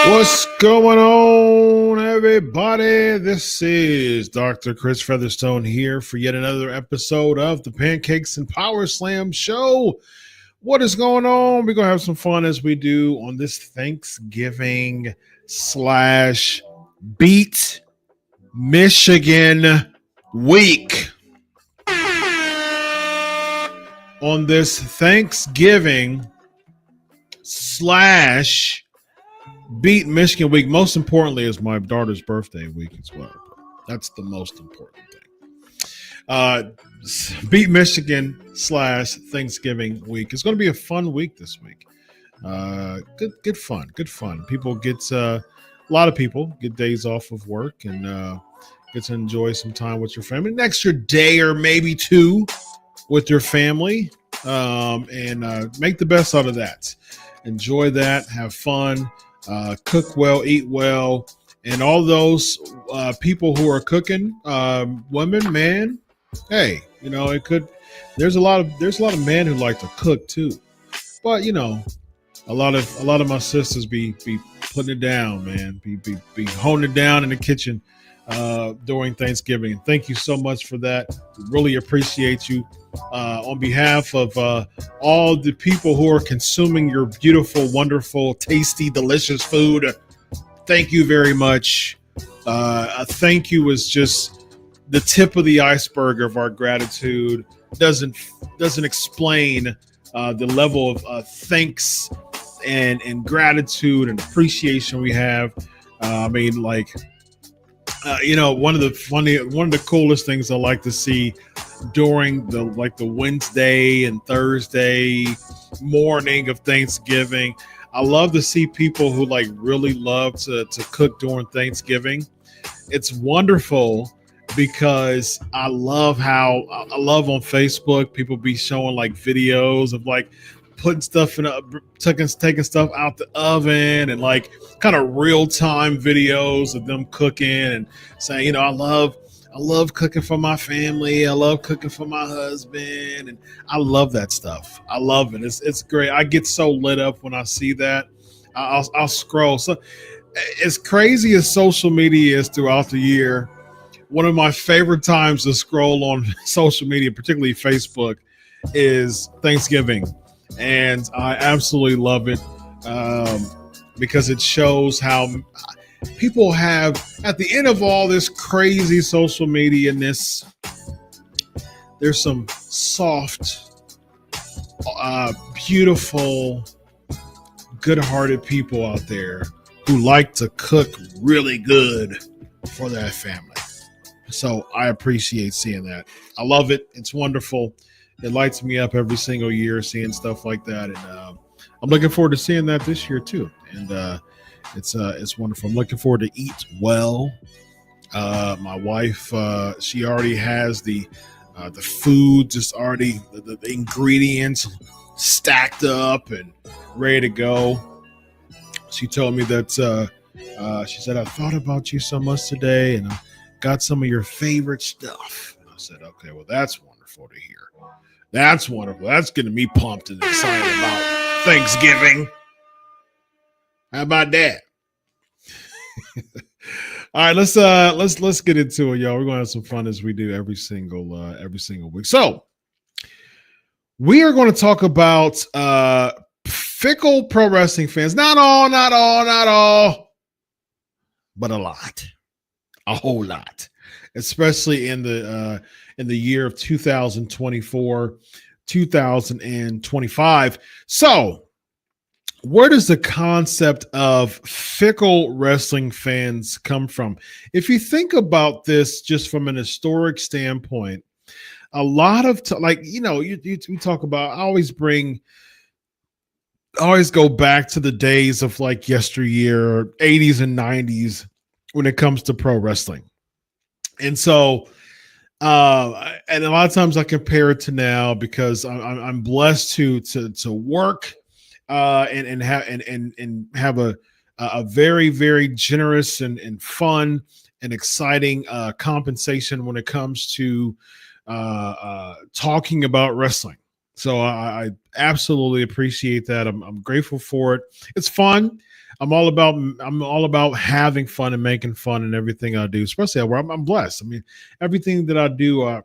What's going on, everybody? This is Dr. Chris Featherstone here for yet another episode of the Pancakes and Power Slam show. What is going on? We're going to have some fun as we do on this Thanksgiving / Beat Michigan week. On this Thanksgiving / Beat Michigan week, most importantly, is my daughter's birthday week as well. That's the most important thing. Beat Michigan / Thanksgiving week. It's going to be a fun week this week. Good fun. People get a lot of people get days off of work and get to enjoy some time with your family. An extra day or maybe two with your family, and make the best out of that. Enjoy that. Have fun. Cook well, eat well, and all those people who are cooking, women, man. Hey, you know, it could. There's a lot of men who like to cook too, but you know, a lot of my sisters be putting it down, man. Be holding it down in the kitchen, during Thanksgiving. Thank you so much for that. Really appreciate you. On behalf of all the people who are consuming your beautiful, wonderful, tasty, delicious food, thank you very much. A thank you is just the tip of the iceberg of our gratitude. Doesn't explain the level of thanks and gratitude and appreciation we have. I mean, like, one of the coolest things I like to see during the Wednesday and Thursday morning of Thanksgiving. I love to see people who like really love to cook during Thanksgiving. It's wonderful because I love on Facebook people be showing like videos of like putting stuff taking stuff out the oven and like kind of real time videos of them cooking and saying, I love cooking for my family. I love cooking for my husband, and I love that stuff. I love it. It's great. I get so lit up when I see that. I'll scroll. So as crazy as social media is throughout the year, one of my favorite times to scroll on social media, particularly Facebook, is Thanksgiving. And I absolutely love it because it shows how people have, at the end of all this crazy social media and this, there's some soft, beautiful, good-hearted people out there who like to cook really good for their family. So I appreciate seeing that. I love it. It's wonderful. It lights me up every single year seeing stuff like that. And I'm looking forward to seeing that this year too. And it's wonderful. I'm looking forward to eat well. My wife, she already has the food, just already the ingredients stacked up and ready to go. She told me that she said, I thought about you so much today and I got some of your favorite stuff. And I said, okay, well, that's wonderful to hear. That's wonderful. That's getting me pumped and excited about Thanksgiving. How about that? All right, let's get into it, y'all. We're gonna have some fun as we do every single week. So we are going to talk about fickle pro wrestling fans. Not all, but a lot, a whole lot, especially in the year of 2024, 2025. So where does the concept of fickle wrestling fans come from? If you think about this just from an historic standpoint, a lot of you talk about, I always go back to the days of like yesteryear, 80s and 90s when it comes to pro wrestling. And so and a lot of times I compare it to now because I'm blessed to work and have a very, very generous and fun and exciting compensation when it comes to talking about wrestling. So I absolutely appreciate that. I'm grateful for it. It's fun. I'm all about having fun and making fun in everything I do, especially where I'm blessed. I mean, everything that I do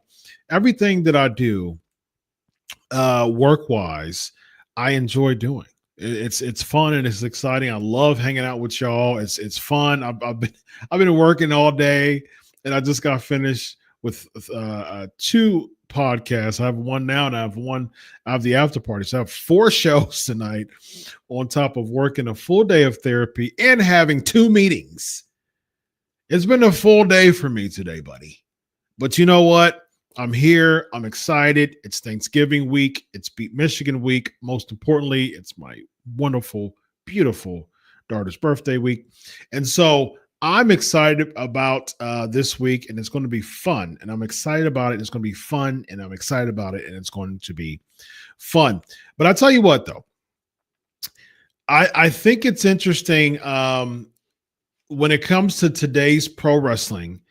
work wise, I enjoy doing. It's fun and it's exciting. I love hanging out with y'all. It's fun. I've been working all day, and I just got finished with 2 podcasts. I have one now, and I have the after party. So I have 4 shows tonight, on top of working a full day of therapy and having 2 meetings. It's been a full day for me today, buddy. But you know what? I'm here. I'm excited. It's Thanksgiving week. It's Beat Michigan week. Most importantly, it's my wonderful, beautiful daughter's birthday week. And so I'm excited about this week, and it's going to be fun. And I'm excited about it. It's going to be fun, and I'm excited about it, and it's going to be fun. But I'll tell you what, though. I think it's interesting when it comes to today's pro wrestling.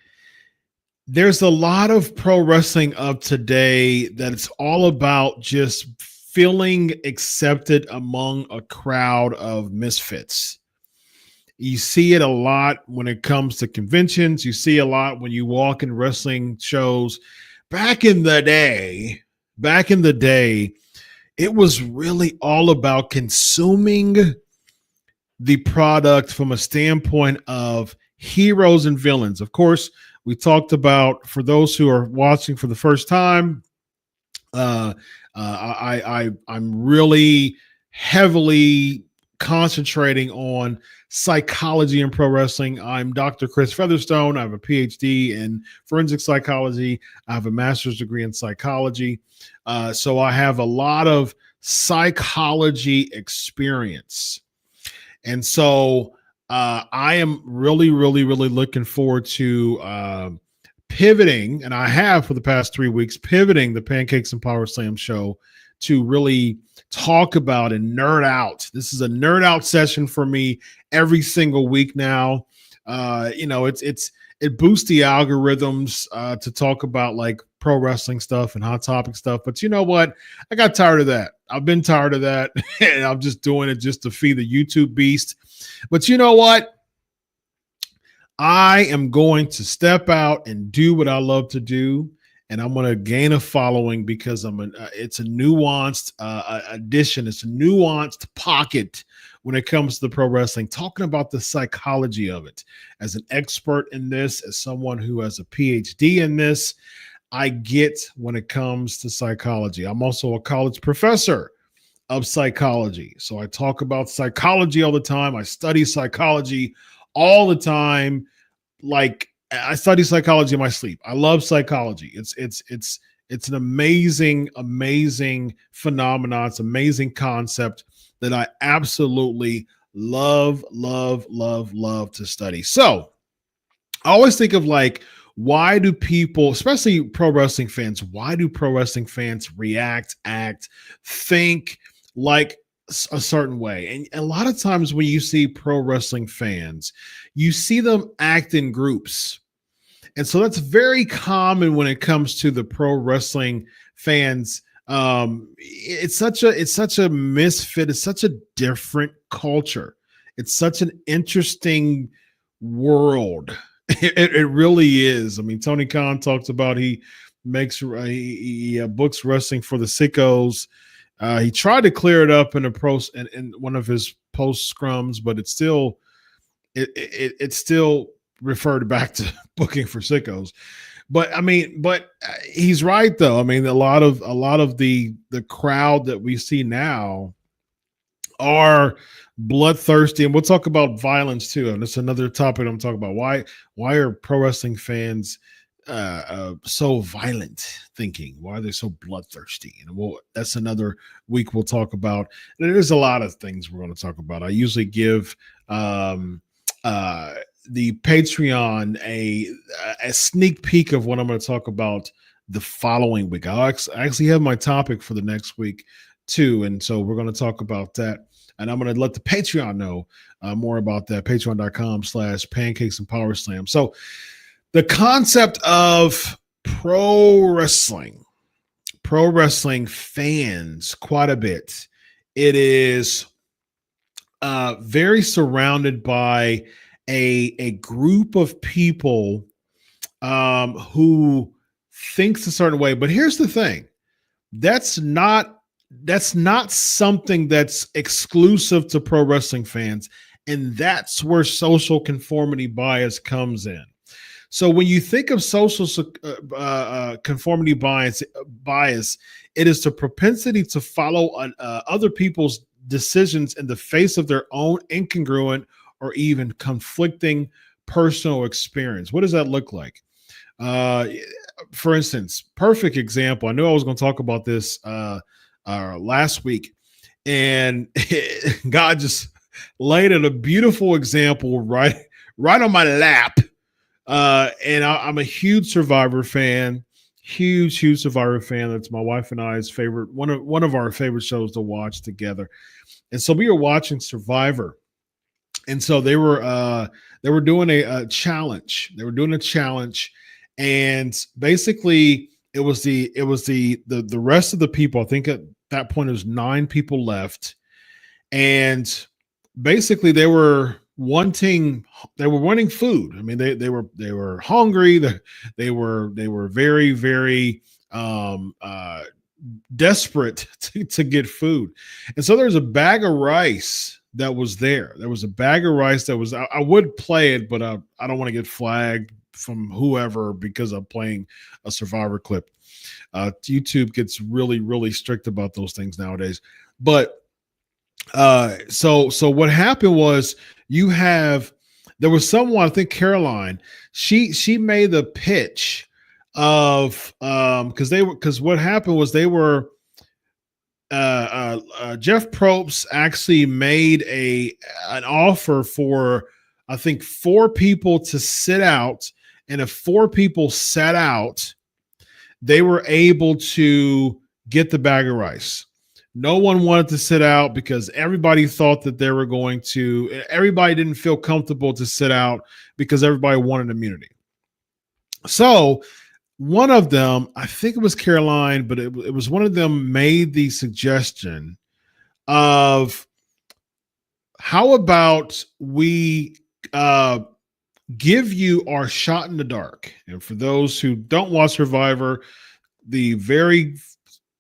There's a lot of pro wrestling of today that it's all about just feeling accepted among a crowd of misfits. You see it a lot when it comes to conventions. You see a lot when you walk in wrestling shows. Back in the day, back in the day, it was really all about consuming the product from a standpoint of heroes and villains. Of course, we talked about, for those who are watching for the first time, I'm really heavily concentrating on psychology in pro wrestling. I'm Dr. Chris Featherstone. I have a PhD in forensic psychology. I have a master's degree in psychology. So I have a lot of psychology experience. And so I am really, really, really looking forward to pivoting, and I have for the past 3 weeks, pivoting the Pancakes and Power Slam show to really talk about and nerd out. This is a nerd out session for me every single week now. It boosts the algorithms to talk about like pro wrestling stuff and hot topic stuff. But you know what? I got tired of that. I've been tired of that, and I'm just doing it just to feed the YouTube beast. But you know what? I am going to step out and do what I love to do, and I'm going to gain a following because it's a nuanced addition. It's a nuanced pocket when it comes to the pro wrestling, talking about the psychology of it. As an expert in this, as someone who has a PhD in this, I get when it comes to psychology. I'm also a college professor of psychology. So I talk about psychology all the time. I study psychology all the time. Like, I study psychology in my sleep. I love psychology. It's an amazing, amazing phenomenon. It's an amazing concept that I absolutely love to study. So I always think of like, why do people, especially pro wrestling fans, why do pro wrestling fans react, act, think like a certain way? And a lot of times when you see pro wrestling fans, you see them act in groups. And so that's very common when it comes to the pro wrestling fans. It's such a misfit. It's such a different culture. It's such an interesting world. It really is. I mean, Tony Khan talks about he books wrestling for the sickos. He tried to clear it up in one of his post scrums, but it's still referred back to booking for sickos. But I mean, he's right though. I mean, a lot of the crowd that we see now are bloodthirsty, and we'll talk about violence too. And that's another topic I'm talking about. Why are pro wrestling fans so violent thinking? Why are they so bloodthirsty? And that's another week we'll talk about. And there's a lot of things we're going to talk about. I usually give the Patreon a sneak peek of what I'm going to talk about the following week. I actually have my topic for the next week too, and so we're going to talk about that. And I'm going to let the Patreon know more about that. Patreon.com/pancakes and power slam. So the concept of pro wrestling fans quite a bit. It is very surrounded by a group of people who thinks a certain way. But here's the thing. That's not something that's exclusive to pro wrestling fans. And that's where social conformity bias comes in. So when you think of social conformity bias, it is the propensity to follow other people's decisions in the face of their own incongruent or even conflicting personal experience. What does that look like? For instance, perfect example. I knew I was going to talk about this last week, and God just laid it a beautiful example right on my lap. And I'm a huge Survivor fan, huge Survivor fan. That's my wife and I's favorite, one of our favorite shows to watch together. And so we were watching Survivor, and so they were doing a challenge. They were doing a challenge, and basically it was the rest of the people. I think at that point it was 9 people left, and basically they were wanting they were wanting food. I mean, they were hungry. They were very, very desperate to get food. And so there's a bag of rice that was there. There was a bag of rice that was, I would play it, but I don't want to get flagged from whoever because I'm playing a Survivor clip. YouTube gets really, really strict about those things nowadays. But so what happened was there was someone, I think Caroline, she made the pitch of because what happened was they were Jeff Probst actually made an offer for, I think, 4 people to sit out, and if 4 people sat out, they were able to get the bag of rice. No one wanted to sit out because everybody thought that they were going to. Everybody didn't feel comfortable to sit out because everybody wanted immunity. So one of them, I think it was Caroline, but it was one of them, made the suggestion of, how about we give you our shot in the dark? And for those who don't watch Survivor, the very,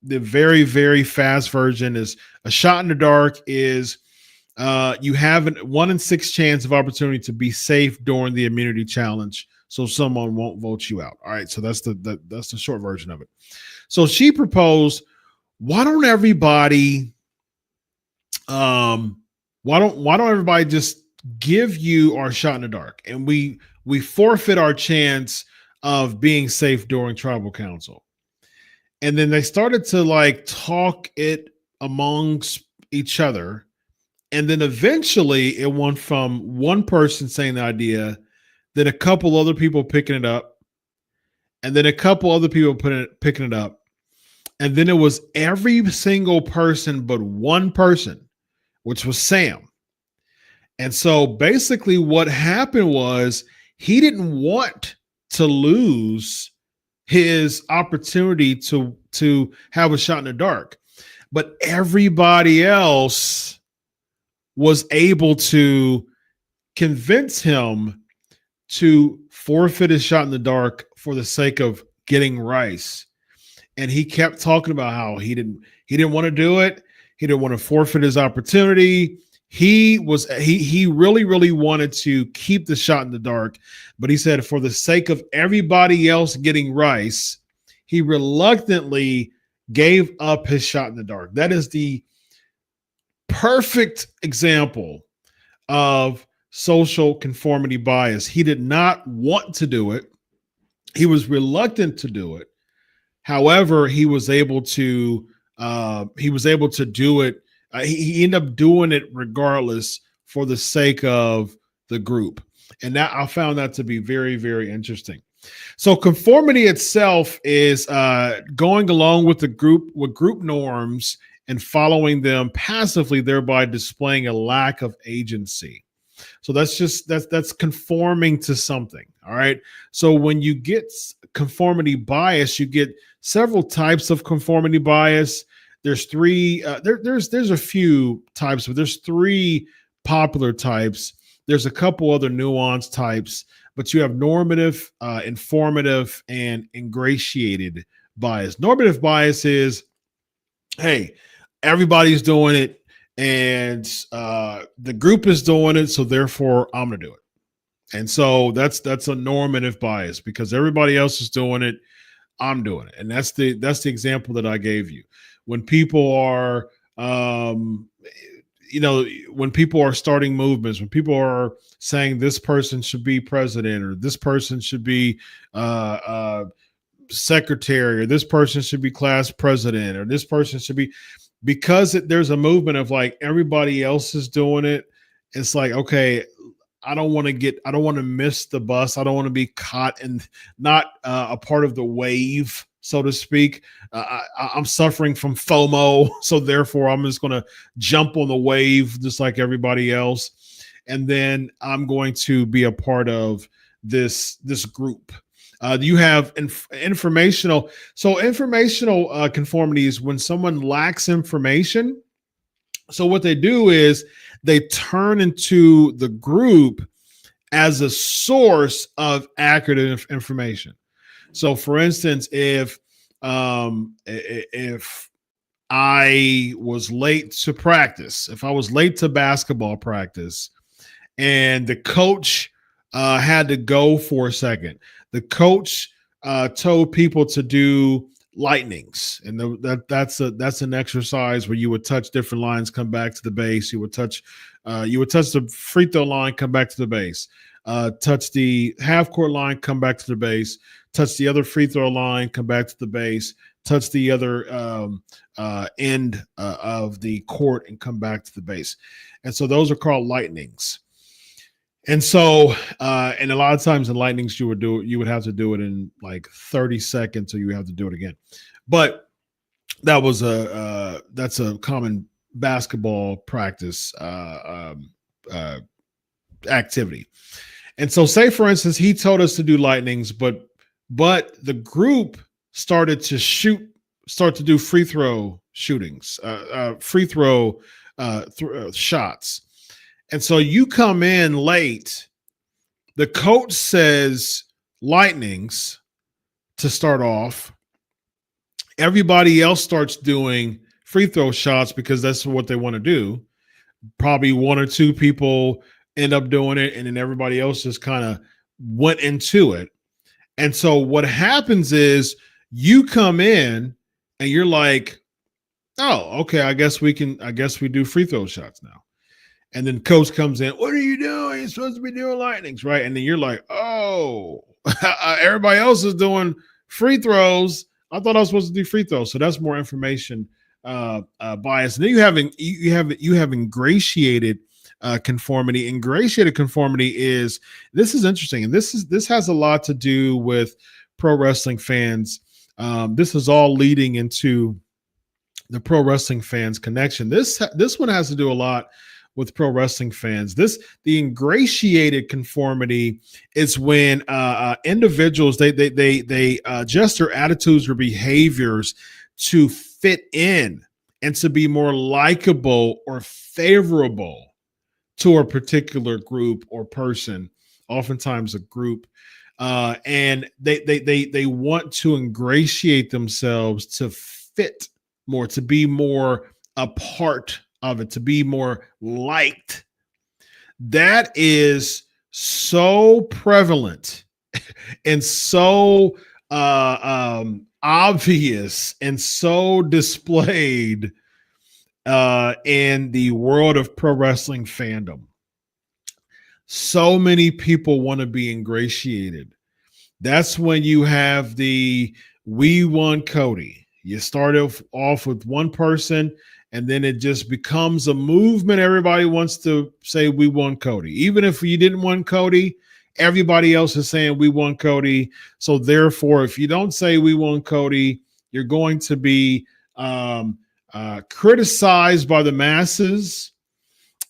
very fast version is a shot in the dark is you have a 1 in 6 chance of opportunity to be safe during the immunity challenge, so someone won't vote you out. All right, so that's the short version of it. So she proposed, why don't everybody just give you our shot in the dark, and we forfeit our chance of being safe during tribal council. And then they started to like talk it amongst each other. And then eventually it went from one person saying the idea, then a couple other people picking it up, and then a couple other people picking it up. And then it was every single person but one person, which was Sam. And so basically what happened was he didn't want to lose his opportunity to have a shot in the dark, but everybody else was able to convince him to forfeit his shot in the dark for the sake of getting rice. And he kept talking about how he didn't want to do it. He didn't want to forfeit his opportunity. He really, really wanted to keep the shot in the dark, but he said for the sake of everybody else getting rice, he reluctantly gave up his shot in the dark. That is the perfect example of social conformity bias. He did not want to do it. He was reluctant to do it. However, he was able to do it. He ended up doing it regardless for the sake of the group. And that, I found that to be very, very interesting. So conformity itself is going along with group norms and following them passively, thereby displaying a lack of agency. So that's conforming to something. All right. So when you get conformity bias, you get several types of conformity bias. There's 3. There's a few types, but there's 3 popular types. There's a couple other nuanced types, but you have normative, informative, and ingratiated bias. Normative bias is, hey, everybody's doing it, and the group is doing it, so therefore I'm gonna do it. And so that's a normative bias because everybody else is doing it, I'm doing it. And that's the example that I gave you. When people are when people are starting movements, when people are saying this person should be president, or this person should be secretary, or this person should be class president, or this person should be, because there's a movement of like everybody else is doing it. It's like, okay, I don't want to miss the bus. I don't want to be caught and not a part of the wave, so to speak. I'm suffering from FOMO, so therefore I'm just going to jump on the wave just like everybody else, and then I'm going to be a part of this group. You have informational. So informational conformity is when someone lacks information. So what they do is they turn into the group as a source of accurate information. So, for instance, if I was late to practice, if I was late to basketball practice, and the coach had to go for a second, the coach told people to do lightnings, and that's an exercise where you would touch different lines, come back to the base. You would touch the free throw line, come back to the base. Touch the half court line, come back to the base. Touch the other free throw line, come back to the base. Touch the other end of the court and come back to the base. And so those are called lightnings. And so, and a lot of times in lightnings, you would have to do it in like 30 seconds, or you have to do it again. But that's a common basketball practice activity. And so, say for instance, he told us to do lightnings, but the group started to do free throw shootings, shots. And so you come in late, the coach says lightnings to start off. Everybody else starts doing free throw shots because that's what they want to do. Probably one or two people end up doing it, and then everybody else just kind of went into it. And so what happens is you come in and you're like, oh, okay, I guess we do free throw shots now. And then coach comes in, what are you doing? You're supposed to be doing lightnings, right? And then you're like, oh, everybody else is doing free throws. I thought I was supposed to do free throws. So that's more information bias. And then you have ingratiated conformity. Ingratiated conformity this is interesting. And this has a lot to do with pro wrestling fans. This is all leading into the pro wrestling fans connection. This one has to do a lot with pro wrestling fans. The ingratiated conformity is when individuals they adjust their attitudes or behaviors to fit in and to be more likable or favorable to a particular group or person, oftentimes a group. And they want to ingratiate themselves to fit more, to be more a part of it, to be more liked. That is so prevalent and so obvious and so displayed in the world of pro wrestling fandom. So many people want to be ingratiated. That's when you have the "We won Cody." You start off with one person, and then it just becomes a movement. Everybody wants to say "We won Cody." Even if you didn't win Cody, everybody else is saying "We won Cody." So therefore, if you don't say "We won Cody," you're going to be criticized by the masses.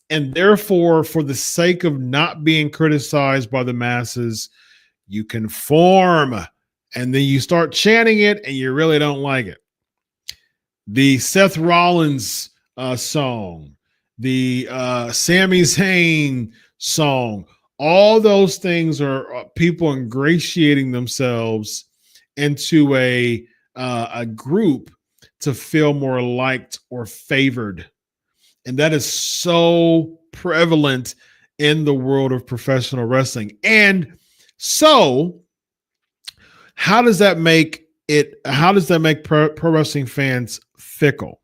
And therefore, for the sake of not being criticized by the masses, you conform. And then you start chanting it, and you really don't like it. The Seth Rollins song, the Sami Zayn song, all those things are people ingratiating themselves into a group to feel more liked or favored. And that is so prevalent in the world of professional wrestling. And so how does that make pro wrestling fans fickle?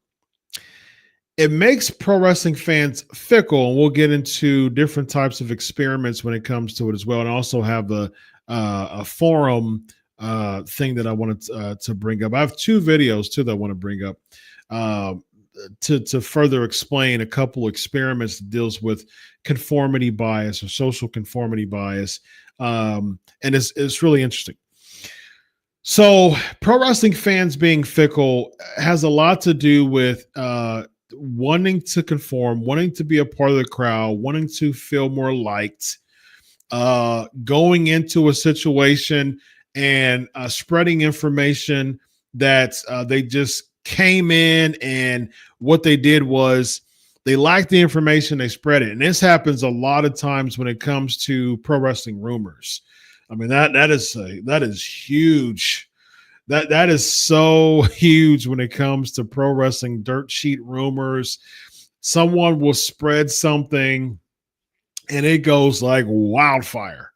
It makes pro wrestling fans fickle, and we'll get into different types of experiments when it comes to it as well, and also have a forum thing that I wanted to bring up. I have two videos too that I want to bring up to further explain a couple experiments that deals with conformity bias or social conformity bias, and it's really interesting. So pro wrestling fans being fickle has a lot to do with wanting to conform, wanting to be a part of the crowd, wanting to feel more liked, going into a situation and spreading information that they just came in, and what they did was They lack the information, they spread it. And this happens a lot of times when it comes to pro wrestling rumors. I mean, that is huge. That is so huge when it comes to pro wrestling dirt sheet rumors. Someone will spread something and it goes like wildfire.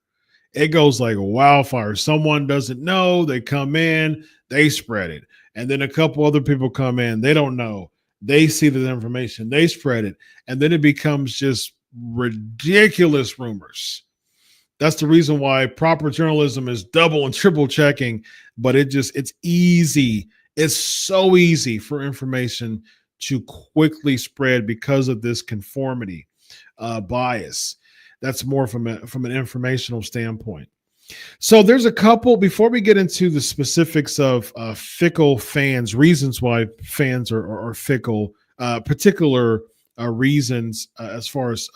It goes like wildfire. Someone doesn't know, they come in, they spread it. And then a couple other people come in, they don't know. They see the information, they spread it. And then it becomes just ridiculous rumors. That's the reason why proper journalism is double and triple checking, but it's easy. It's so easy for information to quickly spread because of this conformity bias. That's more from an informational standpoint. So there's a couple, before we get into the specifics of fickle fans, reasons why fans are fickle, particular reasons as far as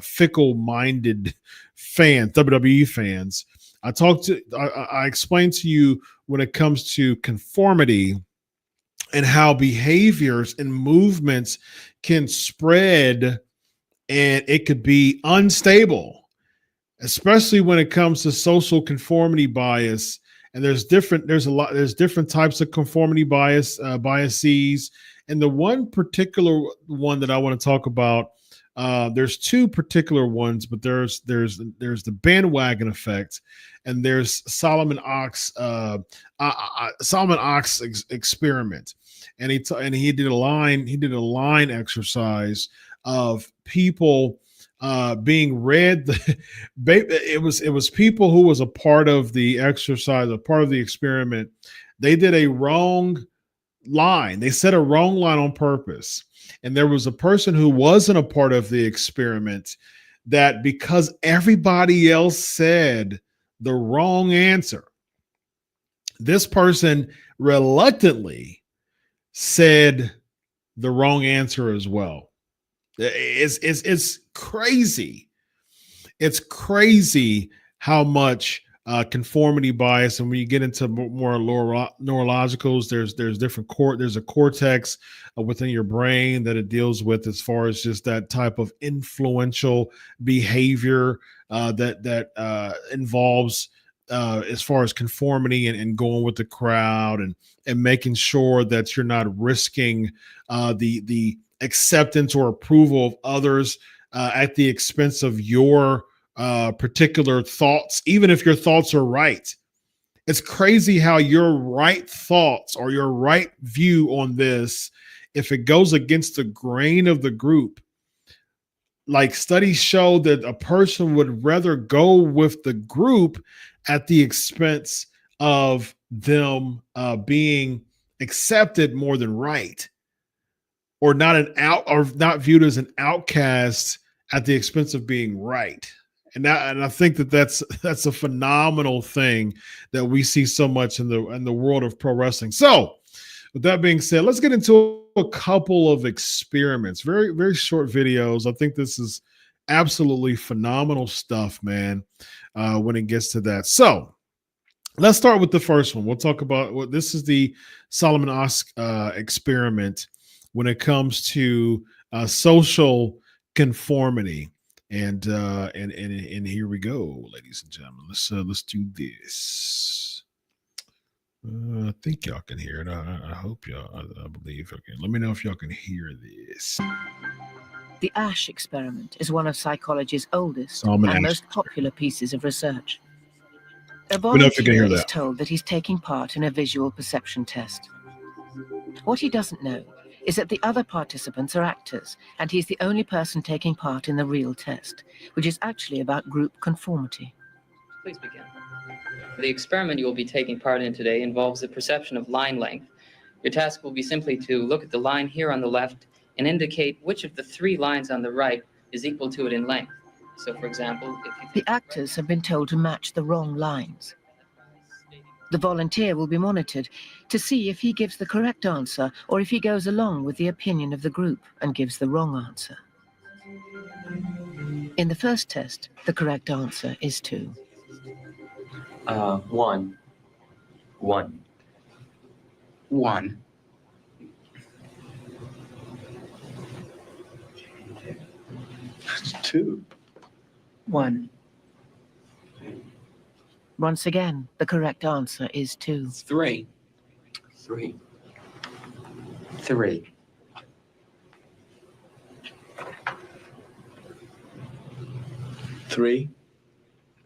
fickle-minded fans, WWE fans. I explained to you when it comes to conformity and how behaviors and movements can spread and it could be unstable, especially when it comes to social conformity bias. And there's different types of conformity biases. And the one particular one that I want to talk about, there's two particular ones, but there's the bandwagon effect, and there's Solomon Ox experiment, and he did a line exercise of people being read. It was people who was a part of the exercise, a part of the experiment. They did a wrong line. They said a wrong line on purpose. And there was a person who wasn't a part of the experiment that, because everybody else said the wrong answer, this person reluctantly said the wrong answer as well. It's crazy. It's crazy how much conformity bias, and when you get into more neurologicals, there's a cortex within your brain that it deals with as far as just that type of influential behavior that involves as far as conformity and going with the crowd and making sure that you're not risking the acceptance or approval of others at the expense of your particular thoughts, even if your thoughts are right. It's crazy how your right thoughts or your right view on this, if it goes against the grain of the group, like studies show that a person would rather go with the group at the expense of them being accepted more than right, or not viewed as an outcast at the expense of being right. And I think that's a phenomenal thing that we see so much in the world of pro wrestling. So, with that being said, let's get into a couple of experiments. Very, very short videos. I think this is absolutely phenomenal stuff, man, when it gets to that. So, let's start with the first one. We'll talk about this is the Solomon Ox experiment when it comes to social conformity. And here we go, ladies and gentlemen. Let's do this. I think y'all can hear it. I hope y'all. I believe. Okay, let me know if y'all can hear this. The Ash experiment is one of psychology's oldest Solomon and Ash most popular pieces of research. A Let me know if you can volunteer hear is that. told that he's taking part in a visual perception test. What he doesn't know is that the other participants are actors, and he's the only person taking part in the real test, which is actually about group conformity. Please begin. The experiment you will be taking part in today involves the perception of line length. Your task will be simply to look at the line here on the left and indicate which of the three lines on the right is equal to it in length. So, for example, if the actors have been told to match the wrong lines. The volunteer will be monitored to see if he gives the correct answer or if he goes along with the opinion of the group and gives the wrong answer. In the first test, the correct answer is 2. 1. 1. 1. 2. 1. Once again, the correct answer is 2. 3. 3. 3. 3.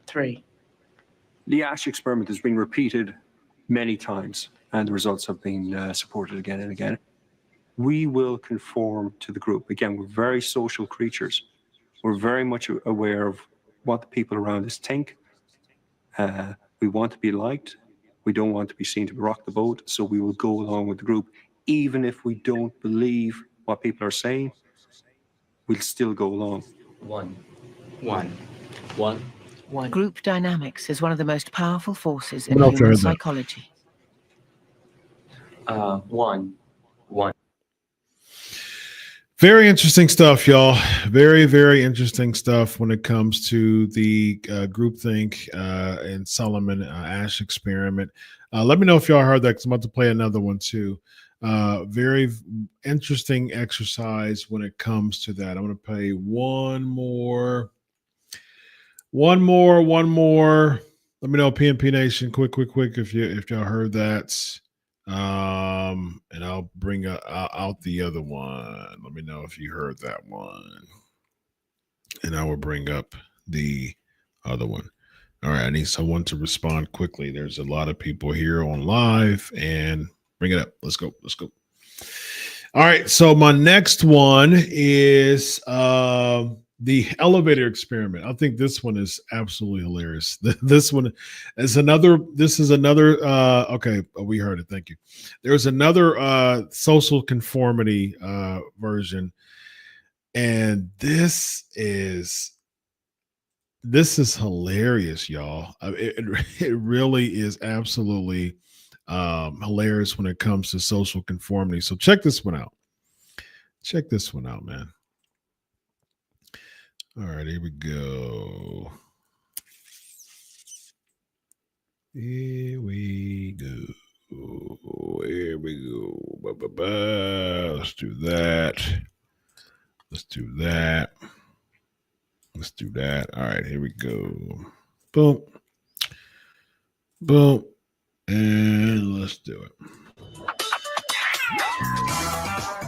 3. The Ash experiment has been repeated many times, and the results have been supported again and again. We will conform to the group. Again, we're very social creatures. We're very much aware of what the people around us think. We want to be liked. We don't want to be seen to rock the boat, so we will go along with the group. Even if we don't believe what people are saying, we'll still go along. 1. 1. 1. 1. Group dynamics is one of the most powerful forces in What else human is that? psychology. 1. 1. Very interesting stuff, y'all. Very, very interesting stuff when it comes to the groupthink and Solomon Ash experiment. Let me know if y'all heard that, because I'm about to play another one too. Very interesting exercise when it comes to that. I'm going to play one more. Let me know, PNP Nation, quick, if y'all heard that. And I'll bring out the other one. Let me know if you heard that one, and I will bring up the other one. All right, I need someone to respond quickly. There's a lot of people here on live, and bring it up. Let's go. All right, so my next one is the elevator experiment. I think this one is absolutely hilarious. This is another. Okay, we heard it. Thank you. There's another social conformity version, and this is hilarious, y'all. It really is absolutely hilarious when it comes to social conformity. So check this one out. Man. All right, here we go. Let's do that. All right, here we go. Boom. And let's do it.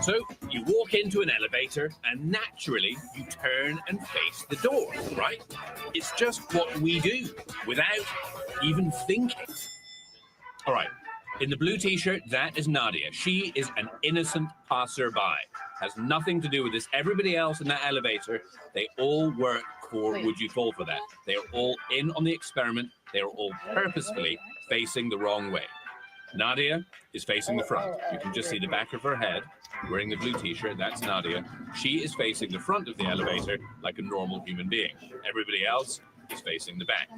So you walk into an elevator and naturally you turn and face the door, right? It's just what we do without even thinking. All right, in the blue t-shirt, that is Nadia. She is an innocent passerby. Has nothing to do with this. Everybody else in that elevator, they all work for Would You Fall for That. They are all in on the experiment. They are all purposefully facing the wrong way. Nadia is facing the front. You can just see the back of her head, wearing the blue t-shirt. That's Nadia. She is facing the front of the elevator like a normal human being. Everybody else is facing the back.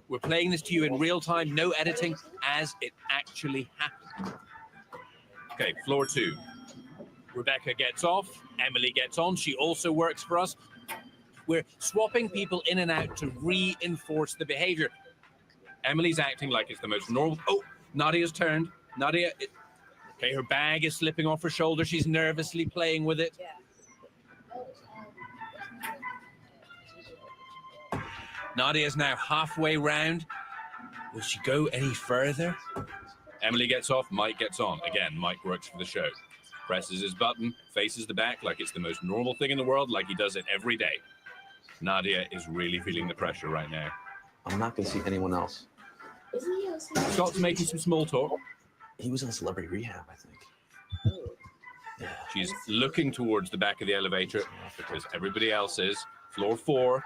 We're playing this to you in real time, no editing, as it actually happened. Okay, floor 2. Rebecca gets off. Emily gets on. She also works for us. We're swapping people in and out to reinforce the behavior. Emily's acting like it's the most normal. Oh, Nadia's turned. Okay, her bag is slipping off her shoulder. She's nervously playing with it. Nadia's now halfway round. Will she go any further? Emily gets off. Mike gets on. Again, Mike works for the show. Presses his button, faces the back like it's the most normal thing in the world, like he does it every day. Nadia is really feeling the pressure right now. I'm not going to see anyone else. Scott's making some small talk. He was in celebrity rehab, I think. Yeah. She's looking towards the back of the elevator because everybody else is. Floor 4.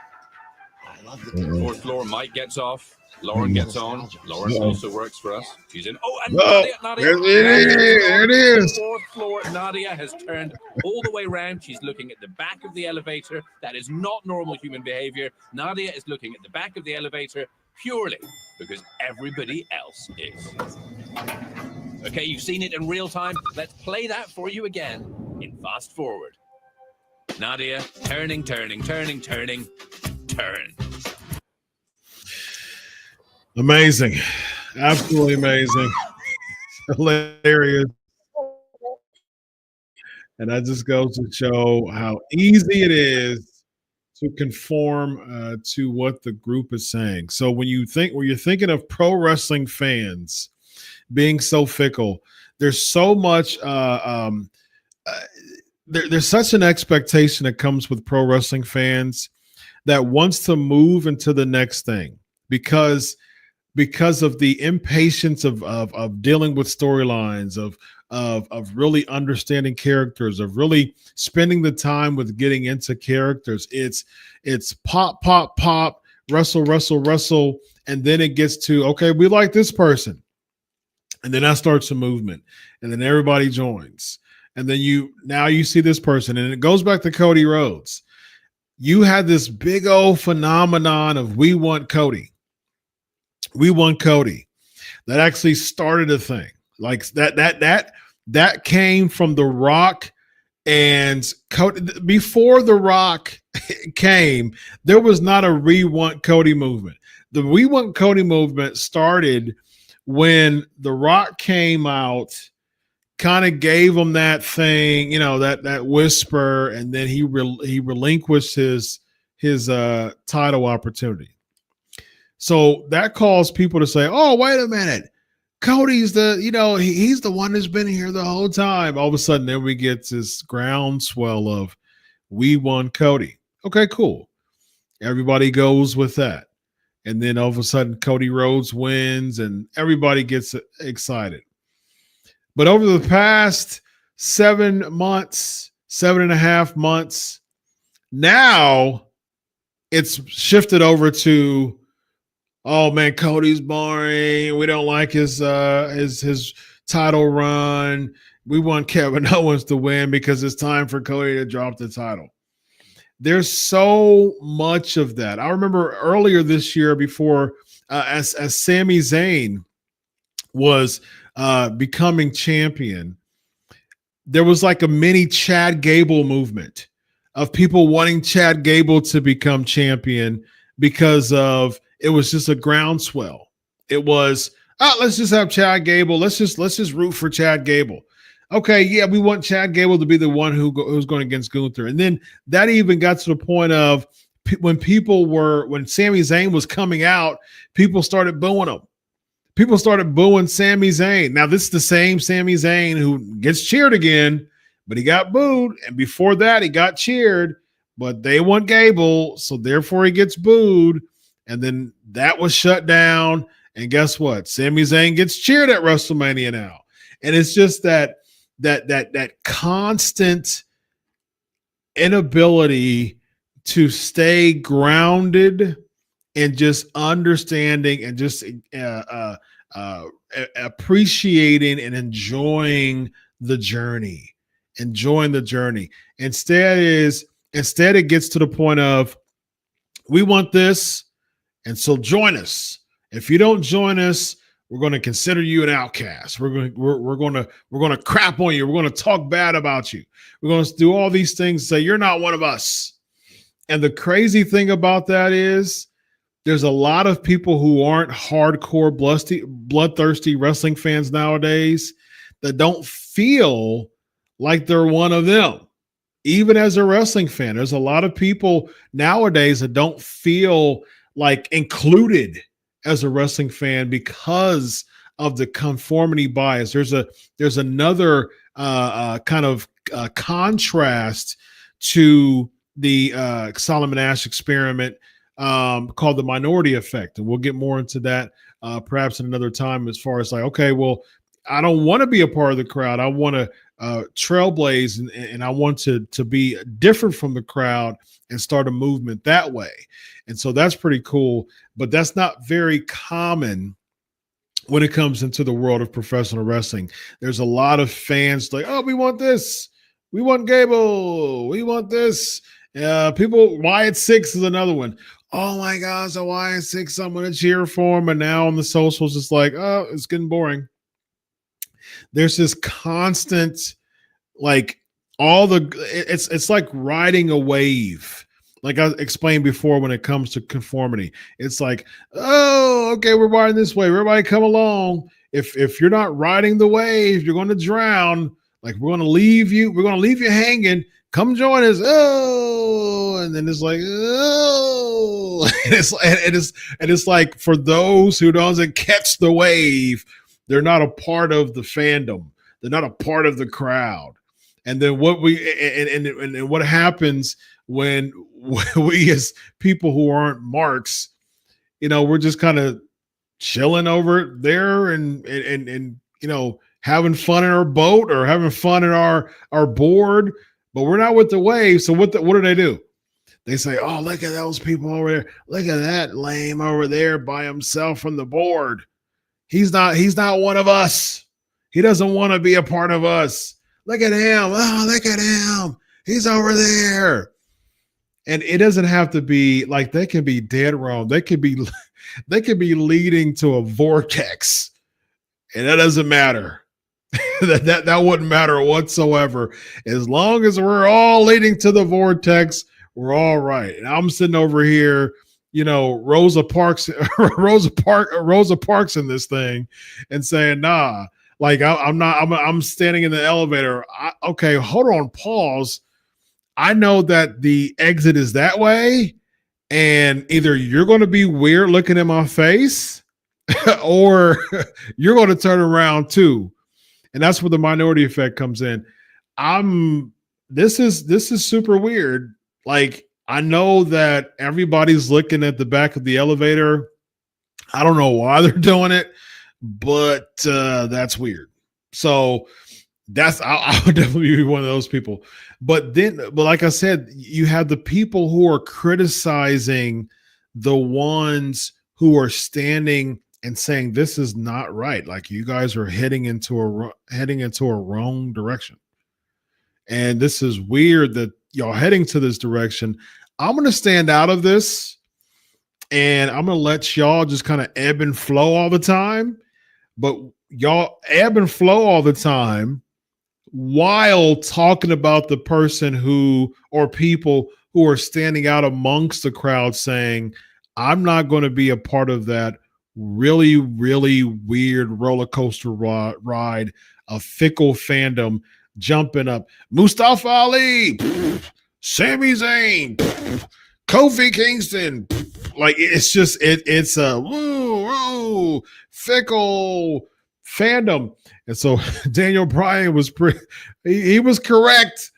I love the Fourth floor, Mike gets off. Lauren gets on. Lauren also works for us. She's in. Oh, and Nadia. There it is. Fourth floor, Nadia has turned all the way around. She's looking at the back of the elevator. That is not normal human behavior. Nadia is looking at the back of the elevator purely because everybody else is. Okay, you've seen it in real time. Let's play that for you again in fast forward. Nadia, turning. Amazing. Absolutely amazing. Hilarious. And that just goes to show how easy it is to conform to what the group is saying. So when you're thinking of pro wrestling fans being so fickle, there's so much. There's such an expectation that comes with pro wrestling fans that wants to move into the next thing because of the impatience of dealing with storylines, of really understanding characters, of really spending the time with getting into characters. It's pop, pop, pop, wrestle, wrestle, wrestle, and then it gets to, okay, we like this person. And then that starts a movement, and then everybody joins. And then you see this person, and it goes back to Cody Rhodes. You had this big old phenomenon of we want Cody. We want Cody. That actually started a thing. Like that came from The Rock, and Cody. Before The Rock came, there was not a we want Cody movement. The we want Cody movement started when The Rock came out, kind of gave him that thing, that whisper, and then he relinquished his title opportunity. So that caused people to say, "Oh, wait a minute, Cody's he's the one that's been here the whole time." All of a sudden, then we get this groundswell of we want Cody. Okay, cool. Everybody goes with that. And then all of a sudden, Cody Rhodes wins and everybody gets excited. But over the past 7 months, 7.5 months, now it's shifted over to, oh man, Cody's boring. We don't like his title run. We want Kevin Owens to win because it's time for Cody to drop the title. There's so much of that. I remember earlier this year, before as Sami Zayn was becoming champion, there was like a mini Chad Gable movement of people wanting Chad Gable to become champion because of it was just a groundswell. It was, let's just have Chad Gable. Let's just root for Chad Gable. Okay, yeah, we want Chad Gable to be the one who's going against Gunther. And then that even got to the point of when Sami Zayn was coming out, people started booing him. People started booing Sami Zayn. Now, this is the same Sami Zayn who gets cheered again, but he got booed. And before that, he got cheered, but they want Gable, so therefore he gets booed. And then that was shut down. And guess what? Sami Zayn gets cheered at WrestleMania now. And it's just that constant inability to stay grounded and just understanding and just appreciating and enjoying the journey. Instead it gets to the point of, we want this, and so join us. If you don't join us, we're going to consider you an outcast. We're going to crap on you. We're going to talk bad about you. We're going to do all these things, say you're not one of us. And the crazy thing about that is there's a lot of people who aren't hardcore bloodthirsty wrestling fans nowadays that don't feel like they're one of them. Even as a wrestling fan, there's a lot of people nowadays that don't feel like included as a wrestling fan because of the conformity bias. There's another kind of contrast to the Solomon Ash experiment called the minority effect. And we'll get more into that perhaps in another time, as far as like, okay, well, I don't want to be a part of the crowd. I want to trailblaze and I want to be different from the crowd and start a movement that way. And so that's pretty cool, but that's not very common when it comes into the world of professional wrestling. There's a lot of fans like, oh, we want this. We want Gable. We want this. Wyatt Six is another one. Oh my gosh, a Wyatt Six, I'm going to cheer for him. And now on the socials, it's like, oh, it's getting boring. There's this constant, like it's like riding a wave. Like I explained before, when it comes to conformity, it's like, oh, okay, we're riding this wave. Everybody come along. If you're not riding the wave, you're going to drown. Like we're going to leave you hanging. Come join us. Oh, and then it's like, oh, and it's like for those who doesn't catch the wave, they're not a part of the fandom. They're not a part of the crowd. And then what we and what happens when we as people who aren't marks, we're just kind of chilling over there and having fun in our boat or having fun in our board, but we're not with the wave. So what do they do? They say, oh, look at those people over there. Look at that lame over there by himself from the board. He's not one of us. He doesn't want to be a part of us. Look at him. Oh, look at him. He's over there. And it doesn't have to be like, they can be dead wrong. They could be leading to a vortex. And that doesn't matter. that wouldn't matter whatsoever. As long as we're all leading to the vortex, we're all right. And I'm sitting over here, Rosa Parks in this thing and saying, nah, like I'm standing in the elevator. Okay, hold on, pause. I know that the exit is that way, and either you're going to be weird looking in my face or you're going to turn around too. And that's where the minority effect comes in. This is super weird. Like, I know that everybody's looking at the back of the elevator. I don't know why they're doing it, but that's weird. So I would definitely be one of those people. But like I said, you have the people who are criticizing the ones who are standing and saying this is not right. Like, you guys are heading into a wrong direction. And this is weird that y'all heading to this direction. I'm going to stand out of this and I'm going to let y'all just kind of ebb and flow all the time. But y'all ebb and flow all the time while talking about the person or people who are standing out amongst the crowd saying, I'm not going to be a part of that really, really weird roller coaster ride, a fickle fandom jumping up. Mustafa Ali, Sami Zayn, Kofi Kingston. Like, it's just, it's a woo, fickle fandom. And so Daniel Bryan was he was correct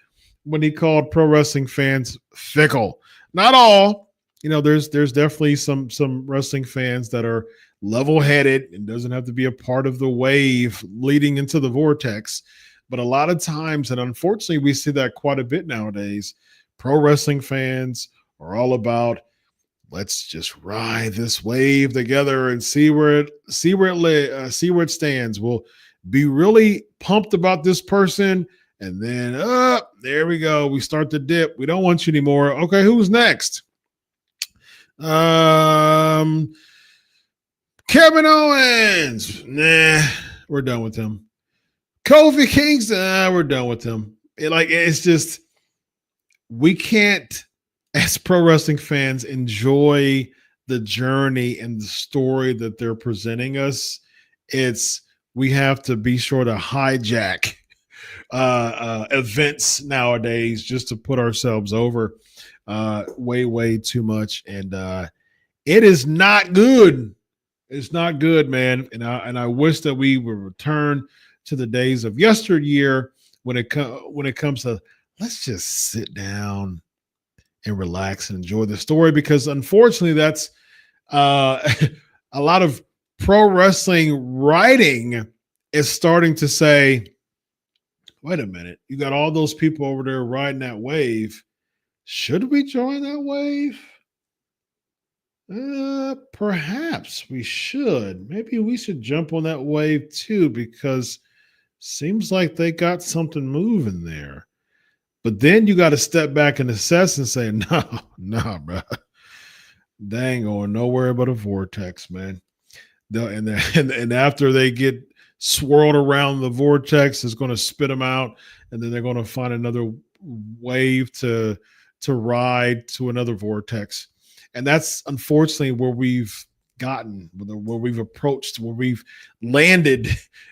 when he called pro wrestling fans fickle. Not all. There's definitely some wrestling fans that are level-headed and doesn't have to be a part of the wave leading into the vortex. But a lot of times, and unfortunately we see that quite a bit nowadays, pro wrestling fans are all about, let's just ride this wave together and see where it stands. We'll be really pumped about this person, and then there we go. We start to dip. We don't want you anymore. Okay, who's next? Kevin Owens. Nah, we're done with him. Kofi Kingston. We're done with him. It's just, we can't, as pro wrestling fans, enjoy the journey and the story that they're presenting us. We have to be sure to hijack events nowadays just to put ourselves over way too much. And it is not good. It's not good, man. And I wish that we would return to the days of yesteryear when it comes to, let's just sit down and relax and enjoy the story, because unfortunately that's a lot of pro wrestling writing is starting to say, wait a minute, you got all those people over there riding that wave. Should we join that wave? Perhaps we should. Maybe we should jump on that wave too, because seems like they got something moving there. But then you got to step back and assess and say, no, bro. They ain't going nowhere but a vortex, man. And after they get swirled around the vortex, it's going to spit them out, and then they're going to find another wave to ride to another vortex. And that's unfortunately where we've gotten, where we've approached, where we've landed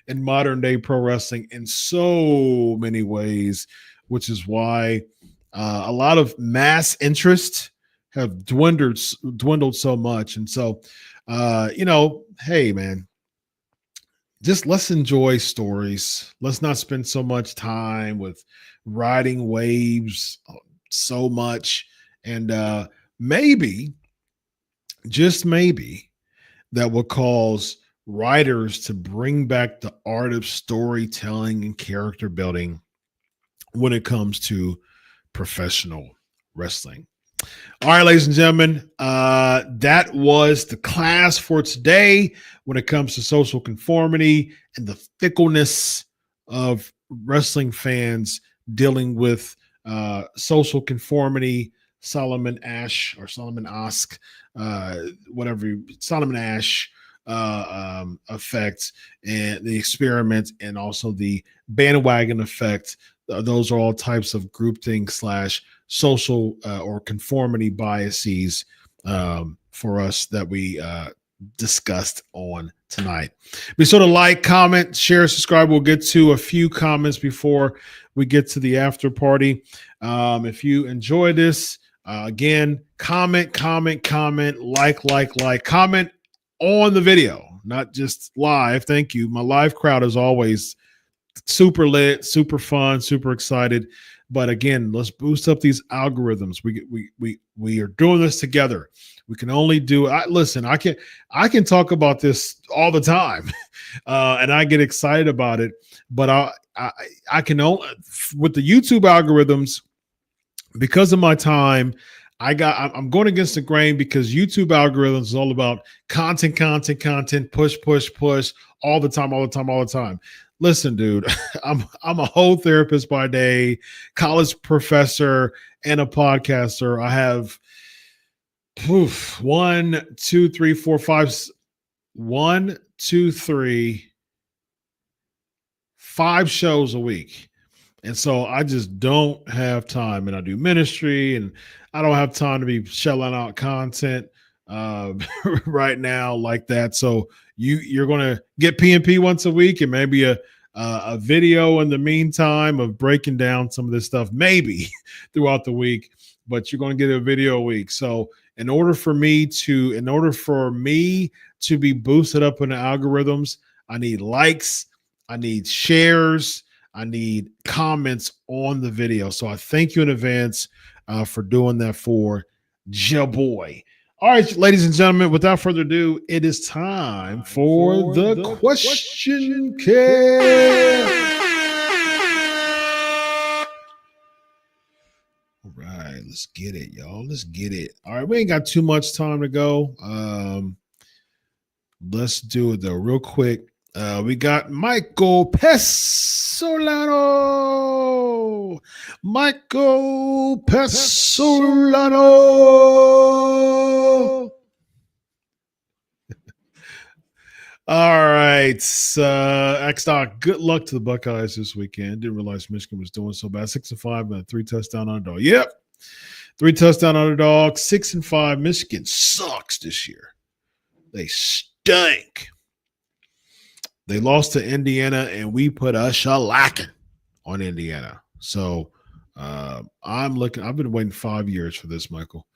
in modern day pro wrestling in so many ways, which is why A lot of mass interest have dwindled so much. And so, hey, man, just let's enjoy stories. Let's not spend so much time with riding waves so much. And maybe, just maybe, that will cause writers to bring back the art of storytelling and character building when it comes to professional wrestling. All right, ladies and gentlemen, that was the class for today when it comes to social conformity and the fickleness of wrestling fans dealing with social conformity, Solomon Ask, Solomon Ash effect, and the experiment, and also the bandwagon effect. Those are all types of groupthink / social or conformity biases for us that we discussed on tonight. Be sure to like, comment, share, subscribe. We'll get to a few comments before we get to the after party. If you enjoy this, again, comment, like, comment on the video, not just live. Thank you. My live crowd is always super lit, super fun, super excited. But again, let's boost up these algorithms. We are doing this together. We can only do. I can talk about this all the time, and I get excited about it. But I can only, with the YouTube algorithms, because of my time, I'm going against the grain, because YouTube algorithms is all about content, push, all the time. Listen, dude, I'm a whole therapist by day, college professor, and a podcaster. I have 5 shows a week. And so I just don't have time, and I do ministry, and I don't have time to be shelling out content right now like that. So you're going to get PNP once a week, and maybe a video in the meantime of breaking down some of this stuff, maybe throughout the week, but you're going to get a video a week. So in order for me to be boosted up in the algorithms, I need likes, I need shares, I need comments on the video. So I thank you in advance for doing that for Ja Boy. All right, ladies and gentlemen, without further ado, it is time for the question care. All right, let's get it, y'all. Let's get it. All right, we ain't got too much time to go. Let's do it, though, real quick. We got Michael Pesolano. All right. X-Doc, good luck to the Buckeyes this weekend. Didn't realize Michigan was doing so bad. 6-5 and a 3-touchdown underdog. Yep. 3-touchdown underdog. 6-5. Michigan sucks this year. They stink. They lost to Indiana, and we put a shellacking on Indiana. So I've been waiting 5 years for this, Michael.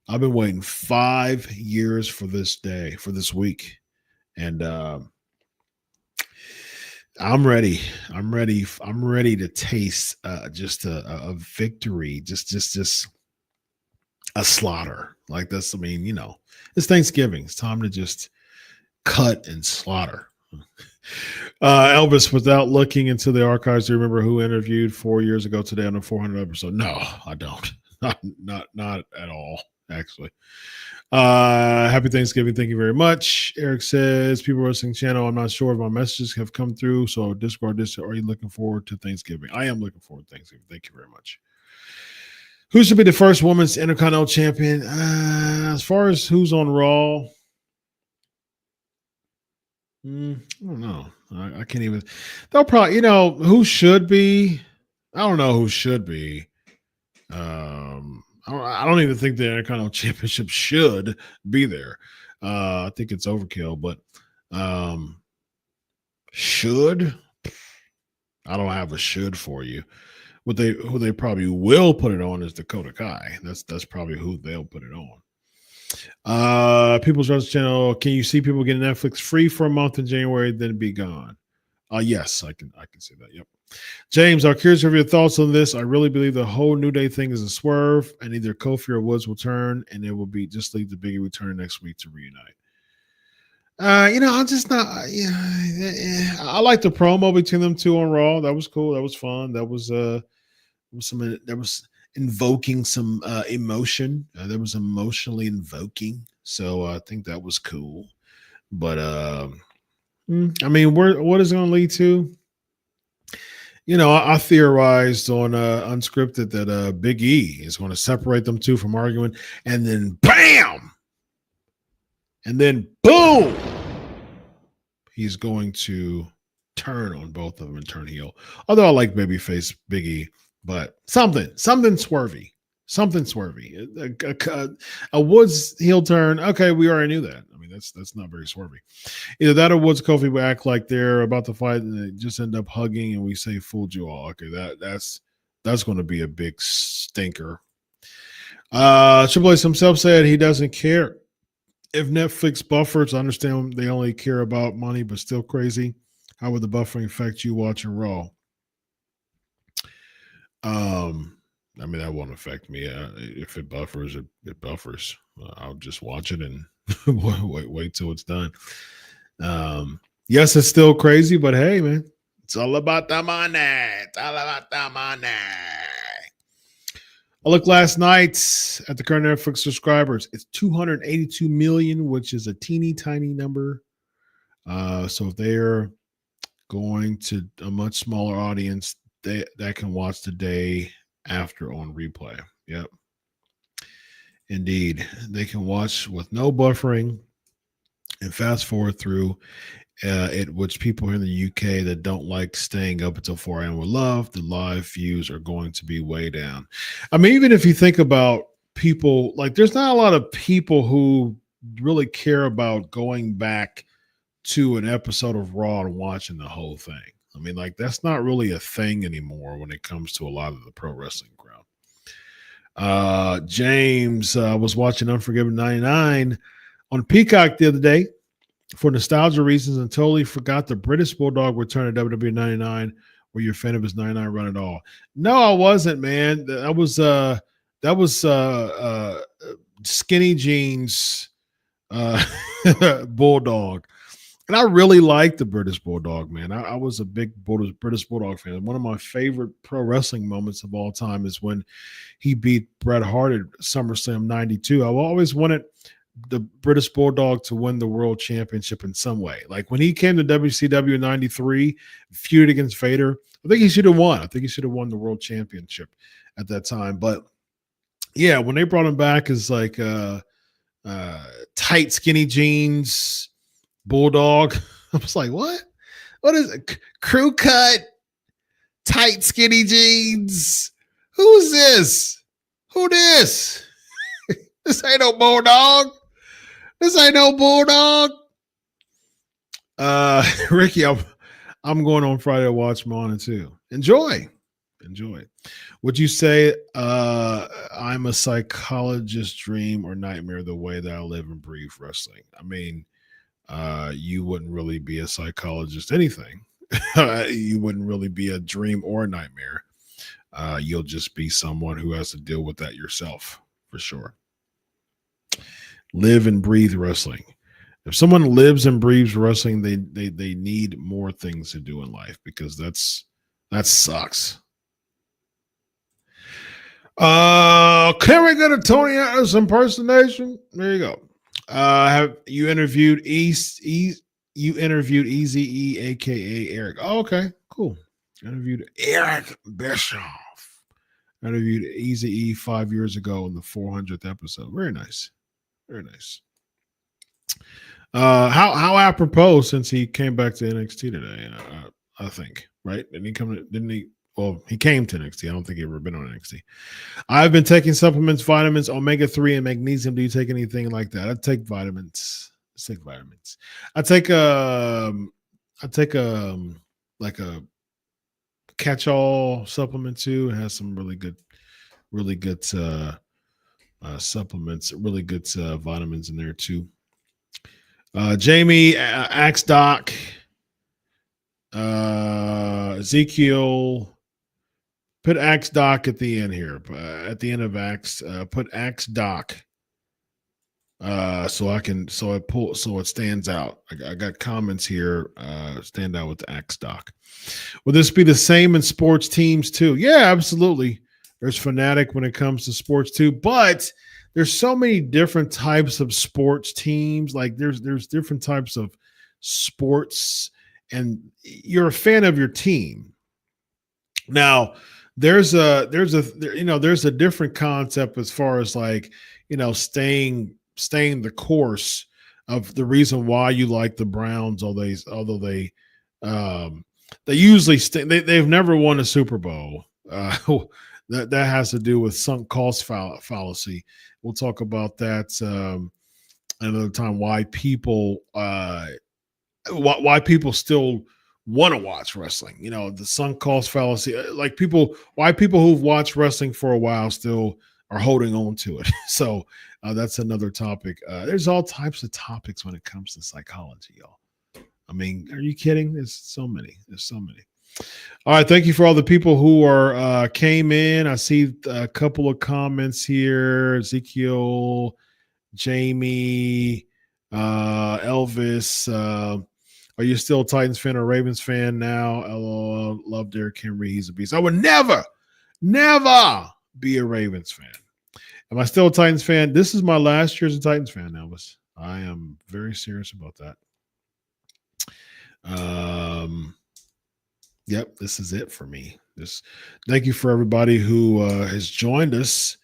I've been waiting 5 years for this day, for this week. And I'm ready. I'm ready to taste just a victory, just a slaughter like this. I mean, it's Thanksgiving. It's time to just cut and slaughter. Elvis, without looking into the archives, do you remember who interviewed 4 years ago today on the 400 episode? No, I don't. Not at all, actually. Happy Thanksgiving. Thank you very much. Eric says, People Wrestling Channel, I'm not sure if my messages have come through, so Discord, are you looking forward to Thanksgiving? I am looking forward to Thanksgiving. Thank you very much. Who should be the first women's Intercontinental Champion? As far as who's on Raw, I don't know. I can't even. They'll probably, who should be. I don't know who should be. I don't even think the Intercontinental Championship should be there. I think it's overkill, but should. I don't have a should for you, who they probably will put it on is Dakota Kai. That's probably who they'll put it on. People's Wrestling Channel. Can you see people getting Netflix free for a month in January, then be gone? Yes, I can see that. Yep. James, I'm curious of your thoughts on this. I really believe the whole New Day thing is a swerve, and either Kofi or Woods will turn, and it will be just leave the Biggie return next week to reunite. I'm just not. I like the promo between them two on Raw. That was cool. That was fun. That was invoking some emotion. That was emotionally invoking. So I think that was cool. But I mean, what is it going to lead to? I theorized on Unscripted that Big E is going to separate them two from arguing, and then bam, and then boom, he's going to turn on both of them and turn heel. Although I like babyface Big E, but something swervy. A Woods heel turn. Okay, we already knew that. I mean, that's not very swervy. Either that or Woods Kofi will act like they're about to fight and they just end up hugging, and we say fooled you all. Okay, that's going to be a big stinker. Triple H himself said he doesn't care if Netflix buffers. I understand they only care about money, but still crazy. How would the buffering affect you watching Raw? I mean, that won't affect me. If it buffers, it buffers. I'll just watch it and wait till it's done. Yes, it's still crazy, but hey, man, it's all about the money. It's all about the money. I looked last night at the current Netflix subscribers. It's 282 million, which is a teeny tiny number. So if they're going to a much smaller audience, that can watch the day after on replay. Yep. Indeed. They can watch with no buffering and fast forward through it, which people here in the UK that don't like staying up until 4 a.m. will love. The live views are going to be way down. I mean, even if you think about people, like there's not a lot of people who really care about going back to an episode of Raw and watching the whole thing. I mean, like that's not really a thing anymore when it comes to a lot of the pro wrestling crowd. James was watching Unforgiven 99 on Peacock the other day for nostalgia reasons and totally forgot the British Bulldog return to WWE 99. Were you a fan of his 99 run at all? No, I wasn't, man. That was Skinny Jeans Bulldog. And I really liked the British Bulldog, man. I was a big British Bulldog fan. One of my favorite pro wrestling moments of all time is when he beat Bret Hart at SummerSlam 92. I've always wanted the British Bulldog to win the world championship in some way. Like when he came to WCW in 93, feud against Vader, I think he should have won. I think he should have won the world championship at that time. But yeah, when they brought him back as like tight, skinny jeans Bulldog, I was like, what? What is it? Crew cut, tight, skinny jeans. Who's this? Who this? This ain't no Bulldog. This ain't no Bulldog. Ricky, I'm going on Friday to watch Mona too. Enjoy. Would you say I'm a psychologist dream or nightmare the way that I live and breathe wrestling? I mean, you wouldn't really be a psychologist anything. You wouldn't really be a dream or a nightmare. You'll just be someone who has to deal with that yourself, for sure. Live and breathe wrestling. If someone lives and breathes wrestling, they need more things to do in life because that sucks. Can we get a Tony Atlas impersonation? There you go. Have you interviewed you interviewed Eazy-E, aka Eric? Oh, okay, cool. Interviewed Eric Bischoff. Interviewed Eazy-E 5 years ago in the 400th episode. Very nice. Very nice. How apropos since he came back to NXT today, I think, right? Well, he came to NXT. I don't think he ever been on NXT. I've been taking supplements, vitamins, omega-3 and magnesium. Do you take anything like that? I take vitamins. I take like a catch-all supplement too. It has some really good supplements, really good vitamins in there too. Jamie, Axe Doc, Ezekiel, put Axe Doc at the end here. At the end of Axe, put Axe Doc. So it stands out. I got comments here. Stand out with the Axe Doc. Will this be the same in sports teams too? Yeah, absolutely. There's Fanatic when it comes to sports too, but there's so many different types of sports teams. Like there's different types of sports, and you're a fan of your team. Now, there's a different concept as far as like, staying the course of the reason why you like the Browns, although they usually they've never won a Super Bowl. That has to do with sunk cost fallacy. We'll talk about that another time. Why people still want to watch wrestling? The sunk cost fallacy. Like why people who've watched wrestling for a while still are holding on to it. So that's another topic. There's all types of topics when it comes to psychology, y'all. I mean, are you kidding? There's so many. All right. Thank you for all the people who came in. I see a couple of comments here. Ezekiel, Jamie, Elvis. Are you still a Titans fan or Ravens fan now? LOL. Love Derrick Henry. He's a beast. I would never be a Ravens fan. Am I still a Titans fan? This is my last year as a Titans fan, Elvis. I am very serious about that. Yep, this is it for me. Thank you for everybody who has joined us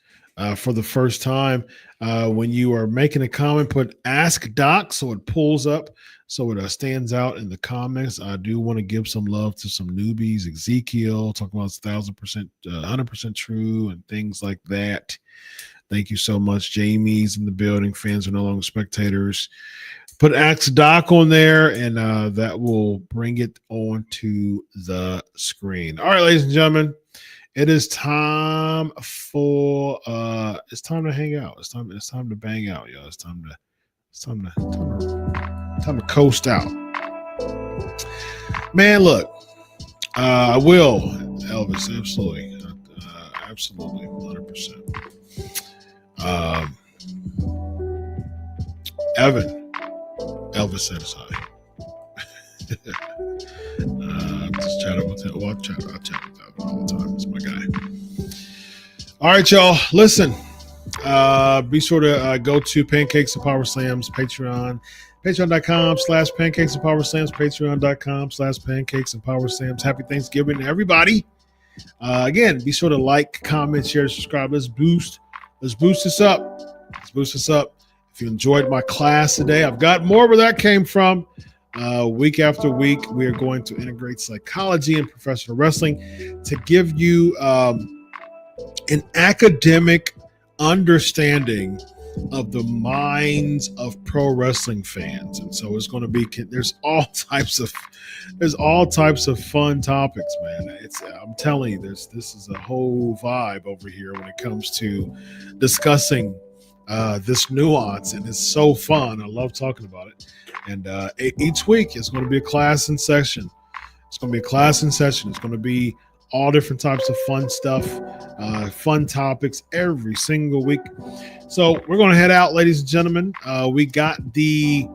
for the first time. When you are making a comment, put Ask Doc so it pulls up, so it stands out in the comments. I do want to give some love to some newbies. Ezekiel, talking about 1,000%, 100% true, and things like that. Thank you so much. Jamie's in the building. Fans are no longer spectators. Put Axe Doc on there, and that will bring it onto the screen. All right, ladies and gentlemen, it is time for it's time to hang out. It's time to bang out, y'all. It's time to coast out. Man, look, I will, Elvis, absolutely, 100%. Evan. Elvis said hi. Just chat with him. Well, I'll chat with Evan all the time. He's my guy. All right, y'all. Listen. Be sure to go to Pancakes and Power Slams Patreon. Patreon.com/Pancakes and Power Slams. Patreon.com/Pancakes and Power Slams. Happy Thanksgiving to everybody. Again, be sure to like, comment, share, subscribe. Let's boost this up. If you enjoyed my class today, I've got more where that came from. Week after week, we are going to integrate psychology and professional wrestling to give you an academic understanding of the minds of pro wrestling fans. And so it's going to be, there's all types of fun topics, man. I'm telling you, this is a whole vibe over here when it comes to discussing this nuance, and it's so fun. I love talking about it. And each week it's going to be a class in session. It's going to be all different types of fun stuff, fun topics every single week. So we're going to head out, ladies and gentlemen. We got the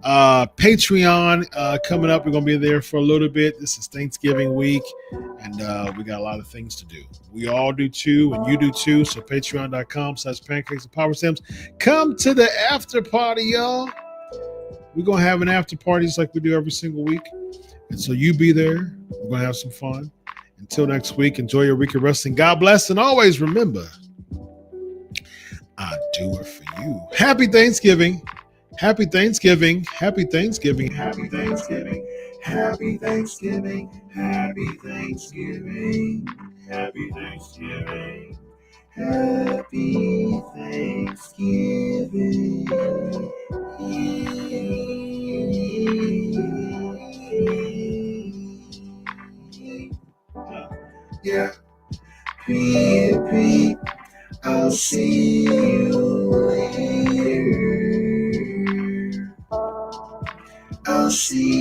Patreon coming up. We're going to be there for a little bit. This is Thanksgiving week, and we got a lot of things to do. We all do too, and you do too. So patreon.com/Pancakes and Power Slams. Come to the after party, y'all. We're going to have an after party just like we do every single week. And so you be there. We're going to have some fun. Until next week, enjoy your week of wrestling. God bless, and always remember, I do it for you. Happy Thanksgiving. Happy Thanksgiving. Happy Thanksgiving. Happy Thanksgiving. Happy Thanksgiving. Happy Thanksgiving. Happy Thanksgiving. Happy Thanksgiving. Yeah. P. I'll see you later. I'll see